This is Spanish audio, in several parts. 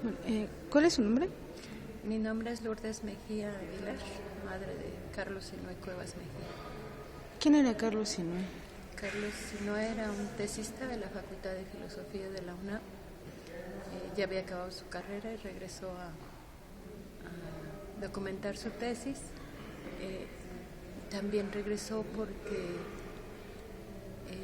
Bueno, ¿cuál es su nombre? Mi nombre es Lourdes Mejía Aguilar, madre de Carlos Sinue Cuevas Mejía. ¿Quién era Carlos Sinue? Carlos Sinue era un tesista de la Facultad de Filosofía de la UNAM. Ya había acabado su carrera y regresó a documentar su tesis. También regresó porque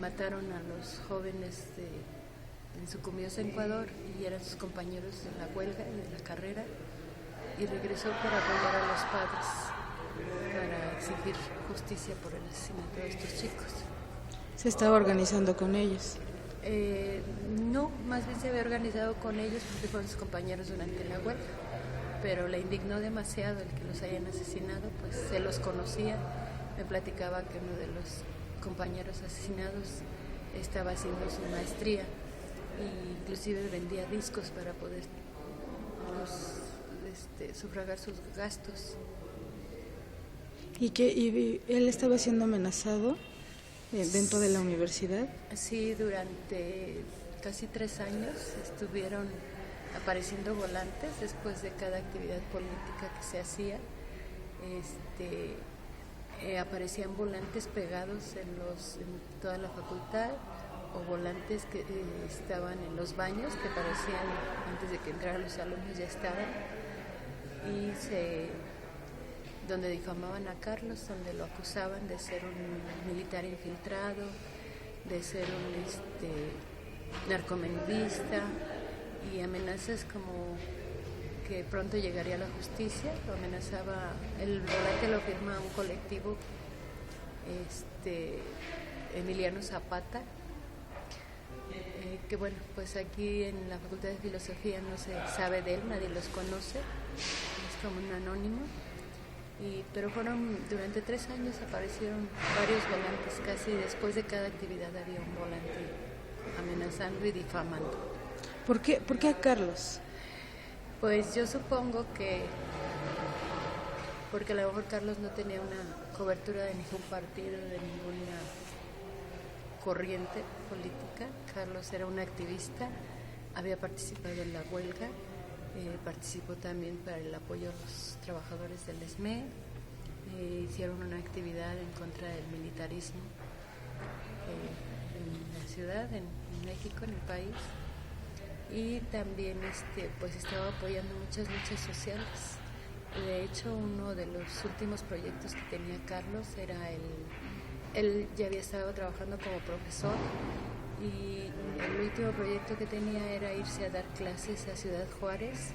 mataron a los jóvenes en Sucumbíos, Ecuador, y eran sus compañeros de la huelga y de la carrera, y regresó para apoyar a los padres para exigir justicia por el asesinato de estos chicos. ¿Se estaba organizando con ellos? No, más bien se había organizado con ellos porque fueron sus compañeros durante la huelga, pero le indignó demasiado el que los hayan asesinado, pues se los conocía. Me platicaba que uno de los compañeros asesinados estaba haciendo su maestría e inclusive vendía discos para poder sufragar sus gastos. ¿Y él estaba siendo amenazado dentro de la universidad? Sí, durante casi 3 años estuvieron apareciendo volantes después de cada actividad política que se hacía. Aparecían volantes pegados en toda la facultad, o volantes que estaban en los baños, que parecían antes de que entraran los alumnos ya estaban, y donde difamaban a Carlos, donde lo acusaban de ser un militar infiltrado, de ser un narcomenudista, y amenazas como que pronto llegaría a la justicia. Lo amenazaba, el volante lo firma un colectivo, Emiliano Zapata, que bueno, pues aquí en la Facultad de Filosofía no se sabe de él, nadie los conoce, es como un anónimo. Pero durante 3 años aparecieron varios volantes, casi después de cada actividad había un volante amenazando y difamando. ¿Por qué a Carlos? Pues yo supongo que porque a lo mejor Carlos no tenía una cobertura de ningún partido, de ninguna corriente política. Carlos era un activista, había participado en la huelga, participó también para el apoyo a los trabajadores del SME, hicieron una actividad en contra del militarismo en la ciudad, en México, en el país, y también pues estaba apoyando muchas luchas sociales. De hecho, uno de los últimos proyectos que tenía Carlos era él ya había estado trabajando como profesor, y el último proyecto que tenía era irse a dar clases a Ciudad Juárez.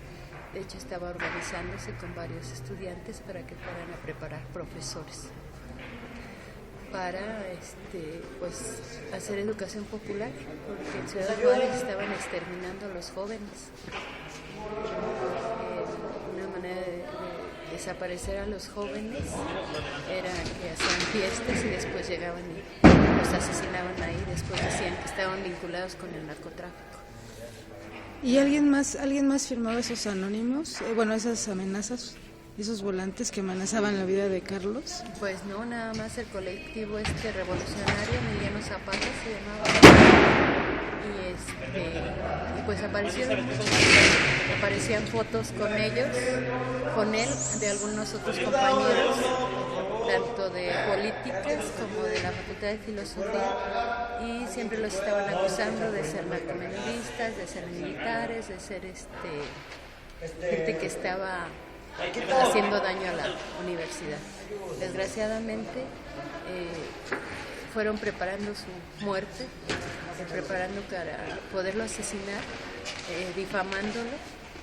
De hecho, estaba organizándose con varios estudiantes para que fueran a preparar profesores para pues hacer educación popular, porque en Ciudad Juárez estaban exterminando a los jóvenes. Una manera de desaparecer a los jóvenes era que hacían fiestas y después llegaban y los asesinaban ahí. Después decían que estaban vinculados con el narcotráfico. ¿Y alguien más firmaba esos anónimos? Esas amenazas, esos volantes que amenazaban la vida de Carlos. Pues no, nada más el colectivo revolucionario, Emiliano Zapata se llamaba, y pues aparecían fotos con ellos, con él, de algunos otros compañeros, tanto de políticas como de la Facultad de Filosofía, y siempre los estaban acusando de ser narcomenudistas, de ser militares, de ser gente que estaba haciendo daño a la universidad. Desgraciadamente fueron preparando su muerte, preparando para poderlo asesinar, difamándolo.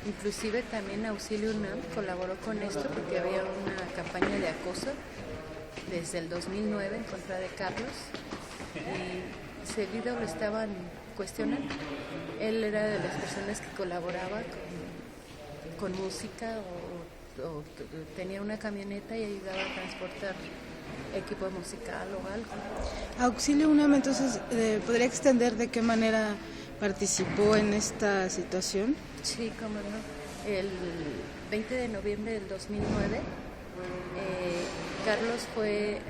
Inclusive también Auxilio UNAM colaboró con esto porque había una campaña de acoso desde el 2009 en contra de Carlos, y seguido lo estaban cuestionando. Él era de las personas que colaboraba con música, o tenía una camioneta y ayudaba a transportar equipo musical o algo. Auxilio UNAM, entonces, ¿podría extender de qué manera participó en esta situación? Sí, cómo no. El 20 de noviembre del 2009, Carlos fue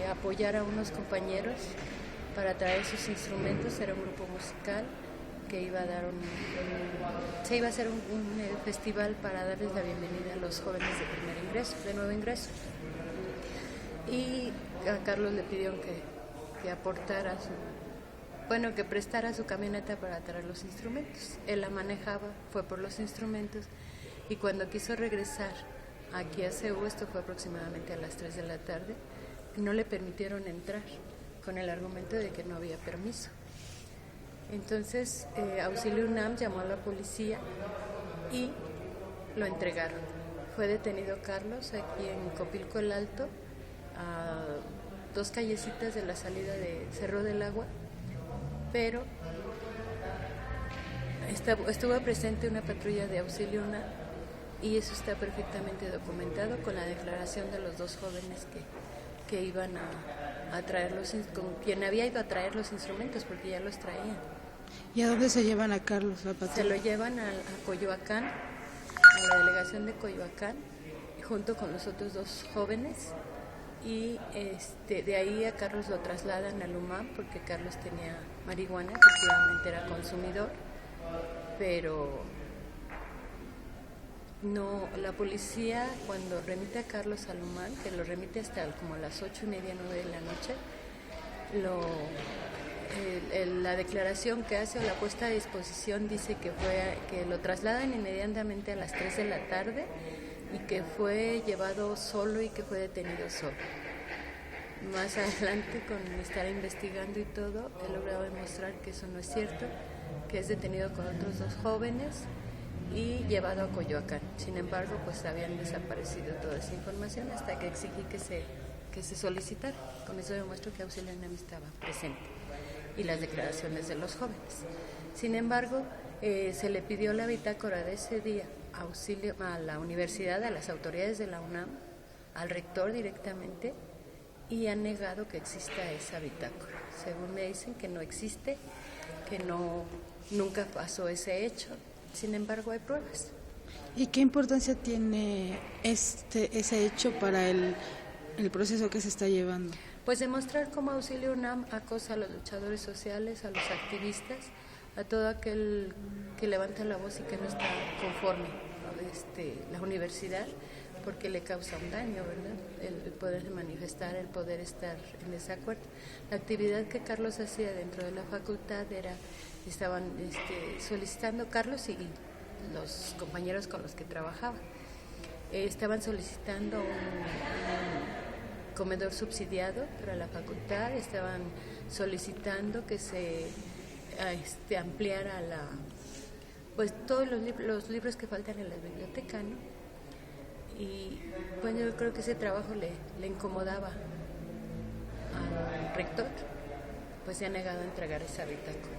a apoyar a unos compañeros para traer sus instrumentos. Era un grupo musical que iba a dar se iba a hacer un festival para darles la bienvenida a los jóvenes de primer ingreso, de nuevo ingreso. Y a Carlos le pidieron que aportara que prestara su camioneta para traer los instrumentos. Él la manejaba, fue por los instrumentos, y cuando quiso regresar aquí a CEU, esto fue aproximadamente a las 3 de la tarde, no le permitieron entrar, con el argumento de que no había permiso. Entonces, Auxilio UNAM llamó a la policía y lo entregaron. Fue detenido Carlos aquí en Copilco el Alto, a 2 callecitas de la salida de Cerro del Agua, pero estuvo presente una patrulla de Auxilio UNAM y eso está perfectamente documentado con la declaración de los 2 jóvenes que iban a traer con quien había ido a traer los instrumentos, porque ya los traían. ¿Y a dónde se llevan a Carlos, la patrulla? Se lo llevan a Coyoacán, a la delegación de Coyoacán, junto con los otros 2 jóvenes, y de ahí a Carlos lo trasladan al UMAM, porque Carlos tenía marihuana, efectivamente era consumidor, pero no, la policía cuando remite a Carlos al UMAM, que lo remite hasta como a las 8:30, 9 de la noche, la declaración que hace o la puesta a disposición dice que lo trasladan inmediatamente a las 3 de la tarde y que fue llevado solo y que fue detenido solo. Más adelante, con estar investigando y todo, he logrado demostrar que eso no es cierto, que es detenido con otros 2 jóvenes y llevado a Coyoacán. Sin embargo, pues habían desaparecido toda esa información hasta que exigí que se solicitara. Con eso demuestro que Auxilio UNAM estaba presente y las declaraciones de los jóvenes. Sin embargo, se le pidió la bitácora de ese día a la universidad, a las autoridades de la UNAM, al rector directamente, y han negado que exista esa bitácora. Según me dicen que no existe, que nunca pasó ese hecho. Sin embargo, hay pruebas. ¿Y qué importancia tiene ese hecho para el proceso que se está llevando? Pues demostrar cómo Auxilio UNAM acosa a los luchadores sociales, a los activistas, a todo aquel que levanta la voz y que no está conforme la universidad, porque le causa un daño, ¿verdad? El poder manifestar, el poder estar en desacuerdo. La actividad que Carlos hacía dentro de la facultad estaban solicitando, Carlos y los compañeros con los que trabajaba, estaban solicitando un comedor subsidiado para la facultad, estaban solicitando que se ampliara pues todos los libros que faltan en la biblioteca, ¿no? Y bueno, yo creo que ese trabajo le incomodaba al rector, pues se ha negado a entregar esa bitácora.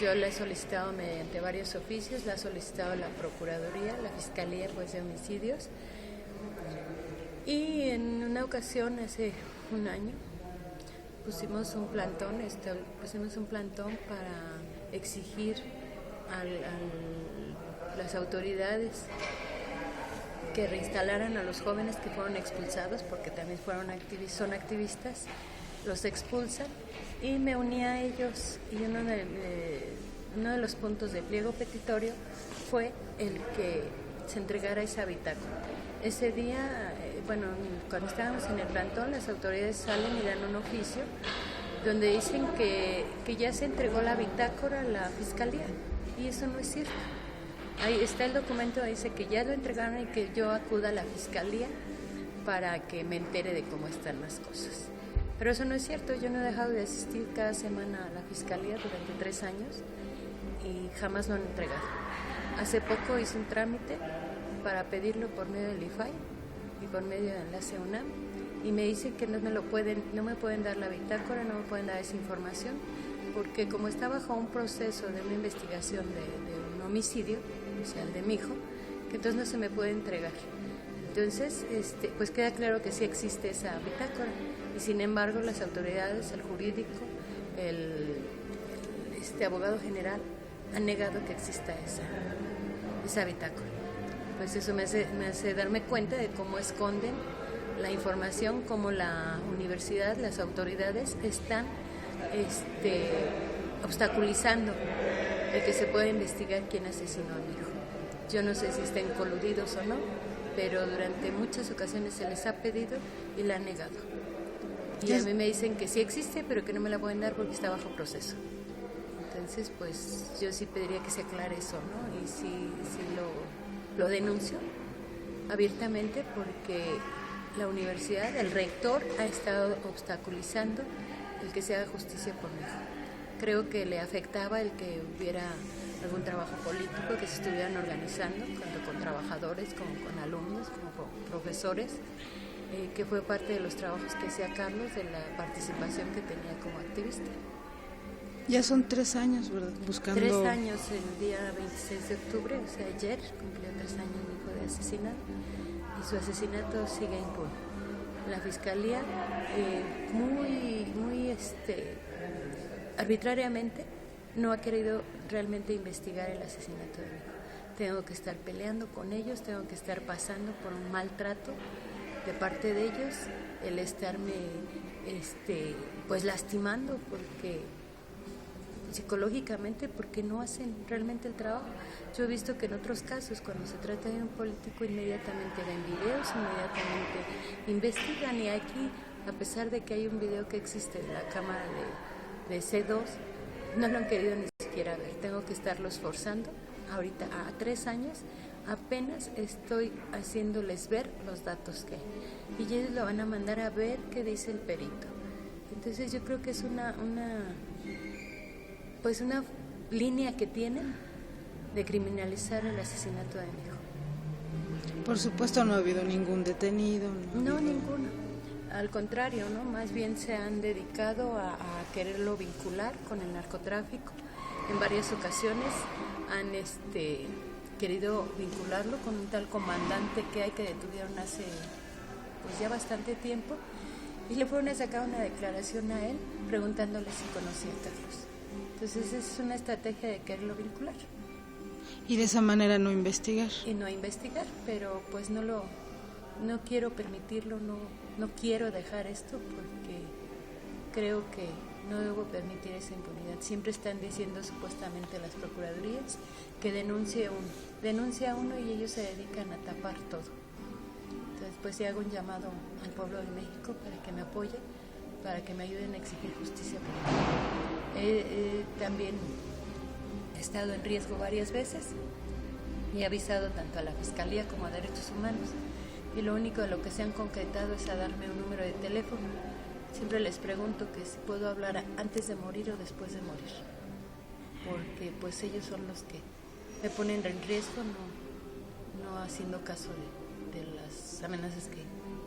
Yo la he solicitado mediante varios oficios, la ha solicitado la Procuraduría, la Fiscalía pues, de Homicidios, y en una ocasión, hace un año, pusimos un plantón para exigir a las autoridades que reinstalaran a los jóvenes que fueron expulsados, porque también son activistas, los expulsan, y me uní a ellos, y uno de los puntos de pliego petitorio fue el que se entregara esa bitácora. Ese día, cuando estábamos en el plantón, las autoridades salen y dan un oficio donde dicen que ya se entregó la bitácora a la Fiscalía, y eso no es cierto. Ahí está el documento, dice que ya lo entregaron y que yo acuda a la Fiscalía para que me entere de cómo están las cosas. Pero eso no es cierto, yo no he dejado de asistir cada semana a la Fiscalía durante 3 años y jamás lo han entregado. Hace poco hice un trámite para pedirlo por medio del IFAI y por medio de Enlace UNAM, y me dicen que no me pueden dar la bitácora, no me pueden dar esa información, porque como está bajo un proceso de una investigación de un homicidio, o sea, el de mi hijo, que entonces no se me puede entregar. Entonces, pues queda claro que sí existe esa bitácora, y sin embargo las autoridades, el jurídico, el abogado general han negado que exista esa bitácora. Pues eso me hace darme cuenta de cómo esconden la información, cómo la universidad, las autoridades están obstaculizando el que se pueda investigar quién asesinó a mi hijo. Yo no sé si estén coludidos o no, pero durante muchas ocasiones se les ha pedido y la han negado. Y a mí me dicen que sí existe, pero que no me la pueden dar porque está bajo proceso. Entonces, pues yo sí pediría que se aclare eso, ¿no? Y sí lo denuncio abiertamente porque la universidad, el rector, ha estado obstaculizando el que se haga justicia por mí. Creo que le afectaba el que hubiera algún trabajo político, que se estuvieran organizando, tanto con trabajadores como con alumnos, como con profesores, que fue parte de los trabajos que hacía Carlos, de la participación que tenía como activista. Ya son 3 años, ¿verdad? Buscando... 3 años, el día 26 de octubre, o sea, ayer cumplió 3 años mi hijo de asesinato, y su asesinato sigue impune. La fiscalía, muy arbitrariamente, no ha querido realmente investigar el asesinato de mi hijo. Tengo que estar peleando con ellos, tengo que estar pasando por un maltrato de parte de ellos, el estarme pues lastimando porque psicológicamente, porque no hacen realmente el trabajo. Yo he visto que en otros casos, cuando se trata de un político, inmediatamente ven videos, inmediatamente investigan, y aquí, a pesar de que hay un video que existe en la cámara de C2, no lo han querido ni siquiera ver. Tengo que estarlos forzando. Ahorita, a 3 años, apenas estoy haciéndoles ver los datos que hay. Y ellos lo van a mandar a ver qué dice el perito. Entonces yo creo que es una línea que tienen de criminalizar el asesinato de mi hijo. Por supuesto no ha habido ningún detenido. No, ninguno. Al contrario, ¿no? Más bien se han dedicado a quererlo vincular con el narcotráfico. En varias ocasiones han querido vincularlo con un tal comandante que detuvieron hace pues ya bastante tiempo, y le fueron a sacar una declaración a él preguntándole si conocía a Carlos. Entonces es una estrategia de quererlo vincular. Y de esa manera no investigar. Y no investigar, pero pues no quiero permitirlo, no quiero dejar esto porque creo que no debo permitir esa impunidad. Siempre están diciendo supuestamente las procuradurías que denuncia a uno y ellos se dedican a tapar todo. Entonces pues sí hago un llamado al pueblo de México para que me apoye, para que me ayuden a exigir justicia por mí. También he estado en riesgo varias veces y he avisado tanto a la Fiscalía como a Derechos Humanos, y lo único de lo que se han concretado es a darme un número de teléfono. Siempre les pregunto que si puedo hablar antes de morir o después de morir, porque pues ellos son los que me ponen en riesgo, no haciendo caso de las amenazas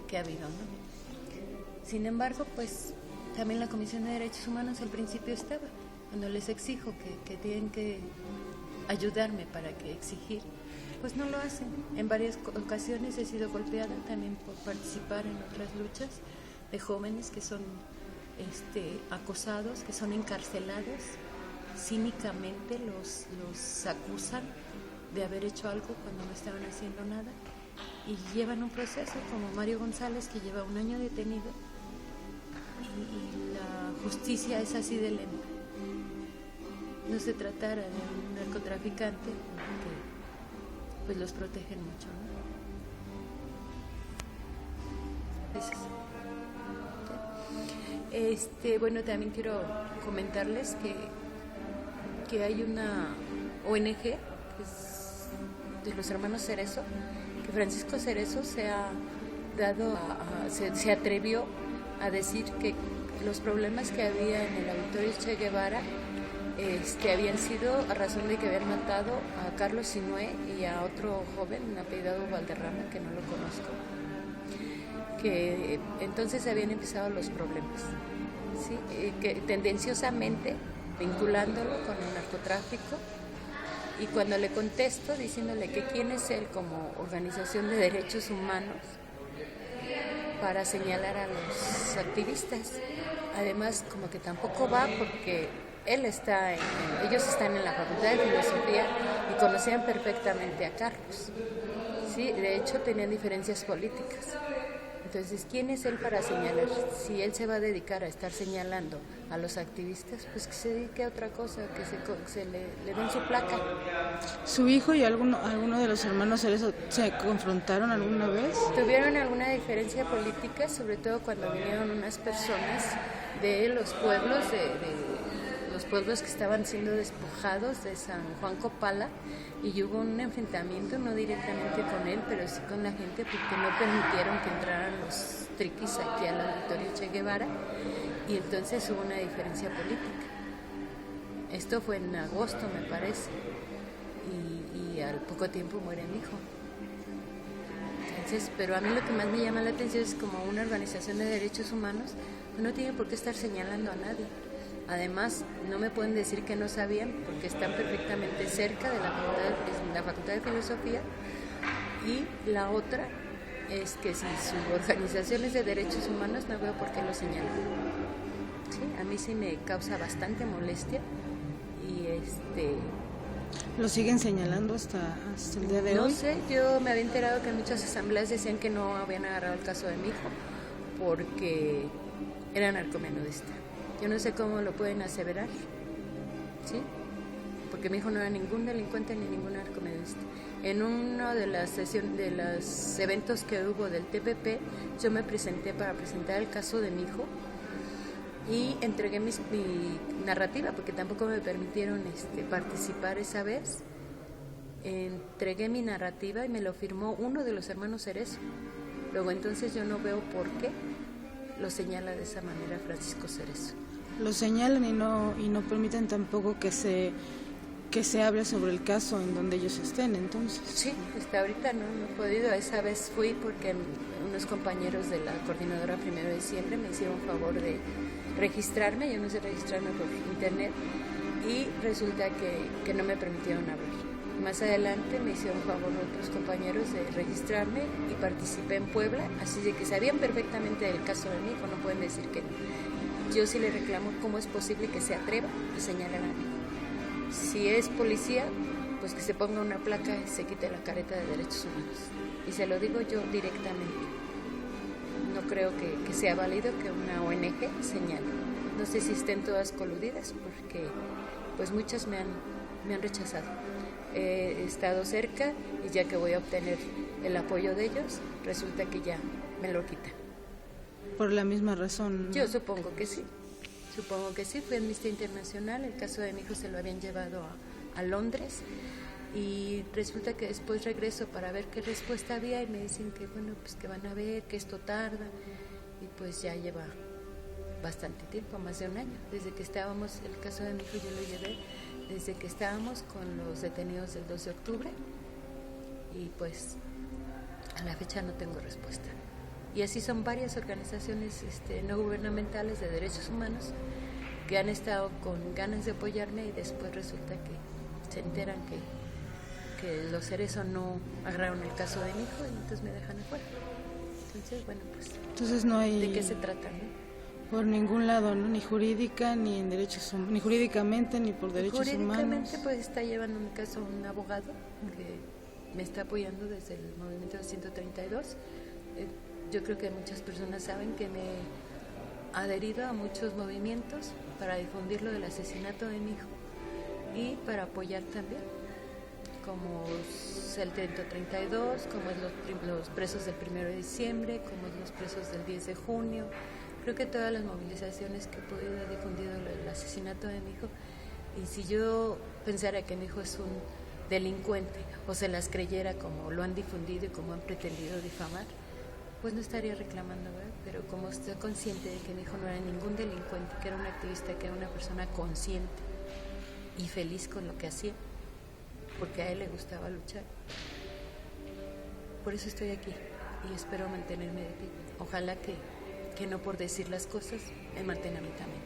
que ha habido, ¿no? Sin embargo, pues también la Comisión de Derechos Humanos al principio estaba, cuando les exijo que tienen que ayudarme para que exigir, pues no lo hacen. En varias ocasiones he sido golpeada también por participar en otras luchas de jóvenes que son acosados, que son encarcelados. Cínicamente los acusan de haber hecho algo cuando no estaban haciendo nada, y llevan un proceso, como Mario González, que lleva 1 año detenido, y la justicia es así de lenta. No se tratara de un narcotraficante, que pues los protegen mucho, ¿no? Bueno, también quiero comentarles que hay una ONG, que es de los hermanos Cerezo, que Francisco Cerezo se atrevió a decir que los problemas que había en el auditorio Che Guevara habían sido a razón de que habían matado a Carlos Sinué y a otro joven apellidado Valderrama, que no lo conozco, que entonces habían empezado los problemas, ¿sí? Que tendenciosamente vinculándolo con el narcotráfico. Y cuando le contesto diciéndole que quién es él como organización de derechos humanos para señalar a los activistas, además como que tampoco va porque ellos están en la Facultad de Filosofía y conocían perfectamente a Carlos, ¿sí? De hecho tenían diferencias políticas, Entonces, ¿quién es él para señalar? Si él se va a dedicar a estar señalando a los activistas, pues que se dedique a otra cosa, que se le den su placa. ¿Su hijo y alguno de los hermanos Cerezo se confrontaron alguna vez? Tuvieron alguna diferencia política, sobre todo cuando vinieron unas personas de los pueblos, los pueblos que estaban siendo despojados de San Juan Copala, y hubo un enfrentamiento, no directamente con él, pero sí con la gente, porque no permitieron que entraran los triquis aquí al auditorio Che Guevara, y entonces hubo una diferencia política. Esto fue en agosto, me parece, y al poco tiempo muere mi hijo. Entonces, pero a mí lo que más me llama la atención es como una organización de derechos humanos no tiene por qué estar señalando a nadie. Además, no me pueden decir que no sabían, porque están perfectamente cerca de la Facultad de Filosofía. Y la otra es que si su organización es de derechos humanos, no veo por qué lo señalan. Sí, a mí sí me causa bastante molestia. Y ¿Lo siguen señalando hasta el día de hoy? No sé, yo me había enterado que en muchas asambleas decían que no habían agarrado el caso de mi hijo porque era narcomenudista. Yo no sé cómo lo pueden aseverar, ¿sí? Porque mi hijo no era ningún delincuente ni ningún narcomenudista. En uno de las los eventos que hubo del TPP, yo me presenté para presentar el caso de mi hijo y entregué mi narrativa, porque tampoco me permitieron participar esa vez. Entregué mi narrativa y me lo firmó uno de los hermanos Cerezo. Luego entonces yo no veo por qué lo señala de esa manera Francisco Cerezo. Lo señalan y no permiten tampoco que se hable sobre el caso en donde ellos estén, entonces. Sí, hasta ahorita no he podido. Esa vez fui porque unos compañeros de la coordinadora 1 de diciembre me hicieron favor de registrarme. Yo no sé registrarme por internet y resulta que no me permitieron hablar. Más adelante me hicieron favor otros compañeros de registrarme y participé en Puebla, así de que sabían perfectamente del caso de mi hijo, no pueden decir que no. Yo sí le reclamo cómo es posible que se atreva a señalar a mi hijo. Si es policía, pues que se ponga una placa y se quite la careta de derechos humanos. Y se lo digo yo directamente. No creo que sea válido que una ONG señale. No sé si estén todas coludidas, porque pues muchas me han rechazado. He estado cerca y ya que voy a obtener el apoyo de ellos, resulta que ya me lo quitan. Por la misma razón, ¿no? Yo supongo que sí. Fue Amnistía Internacional, el caso de mi hijo se lo habían llevado a Londres y resulta que después regreso para ver qué respuesta había y me dicen que bueno, pues que van a ver, que esto tarda, y pues ya lleva bastante tiempo, más de un año, desde que estábamos, el caso de mi hijo yo lo llevé desde que estábamos con los detenidos del 2 de octubre y pues a la fecha no tengo respuesta. Y así son varias organizaciones no gubernamentales de derechos humanos que han estado con ganas de apoyarme y después resulta que se enteran que los Cerezo no agarraron el caso de mi hijo y entonces me dejan afuera. Entonces, bueno, pues, entonces no hay, ¿de qué se trata? ¿No? Por ningún lado, ¿no? Ni jurídica, ni en derechos, ni jurídicamente, ni por derechos humanos. Jurídicamente, pues está llevando mi caso un abogado que me está apoyando desde el movimiento de 132. Yo creo que muchas personas saben que me he adherido a muchos movimientos para difundir lo del asesinato de mi hijo y para apoyar también, como es el 132, como es los presos del 1 de diciembre, como es los presos del 10 de junio. Creo que todas las movilizaciones que he podido he difundido lo del asesinato de mi hijo. Y si yo pensara que mi hijo es un delincuente o se las creyera como lo han difundido y como han pretendido difamar, pues no estaría reclamando, ¿verdad? Pero como estoy consciente de que mi hijo no era ningún delincuente, que era un activista, que era una persona consciente y feliz con lo que hacía, porque a él le gustaba luchar. Por eso estoy aquí y espero mantenerme de pie. Ojalá que no por decir las cosas me mantenga a mí también.